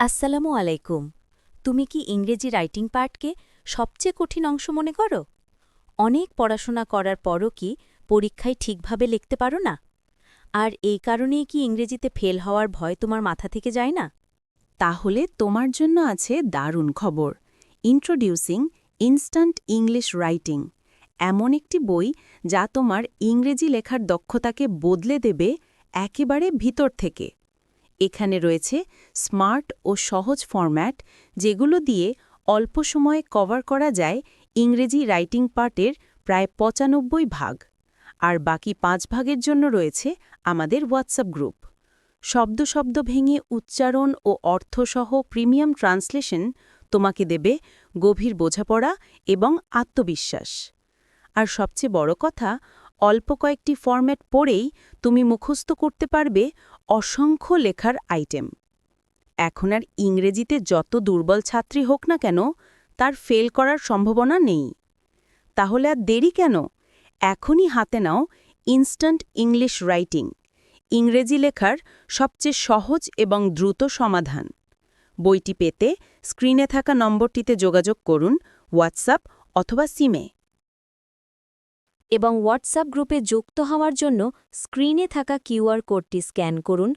আসসালামু আলাইকুম। তুমি কি ইংরেজি রাইটিং পার্টকে সবচেয়ে কঠিন অংশ মনে করো? অনেক পড়াশোনা করার পরও কি পরীক্ষায় ঠিকভাবে লিখতে পারো না? আর এই কারণেই কি ইংরেজিতে ফেল হওয়ার ভয় তোমার মাথা থেকে যায় না? তাহলে তোমার জন্য আছে দারুণ খবর। ইন্ট্রোডিউসিং ইনস্ট্যান্ট ইংলিশ রাইটিং, এমন একটি বই যা তোমার ইংরেজি লেখার দক্ষতাকে বদলে দেবে একেবারে ভিতর থেকে। এখানে রয়েছে স্মার্ট ও সহজ ফরম্যাট, যেগুলো দিয়ে অল্প সময়ে কভার করা যায় ইংরেজি রাইটিং পার্টের প্রায় ৯৫ ভাগ। আর বাকি ৫ ভাগের জন্য রয়েছে আমাদের হোয়াটসঅ্যাপ গ্রুপ। শব্দ শব্দ ভেঙে উচ্চারণ ও অর্থসহ প্রিমিয়াম ট্রান্সলেশন তোমাকে দেবে গভীর বোঝাপড়া এবং আত্মবিশ্বাস। আর সবচেয়ে বড় কথা, অল্প কয়েকটি ফরম্যাট পড়েই তুমি মুখস্থ করতে পারবে অসংখ্য লেখার আইটেম। এখন আর ইংরেজিতে যত দুর্বল ছাত্রী হোক না কেন, তার ফেল করার সম্ভাবনা নেই। তাহলে আর দেরি কেন? এখনই হাতে নাও ইনস্ট্যান্ট ইংলিশ রাইটিং, ইংরেজি লেখার সবচেয়ে সহজ এবং দ্রুত সমাধান। বইটি পেতে স্ক্রিনে থাকা নম্বরটিতে যোগাযোগ করুন, হোয়াটসঅ্যাপ অথবা সিমে। এবং হোয়াটসঅ্যাপ গ্রুপে যুক্ত হওয়ার জন্য স্ক্রিনে থাকা কিউআর কোডটি স্ক্যান করুন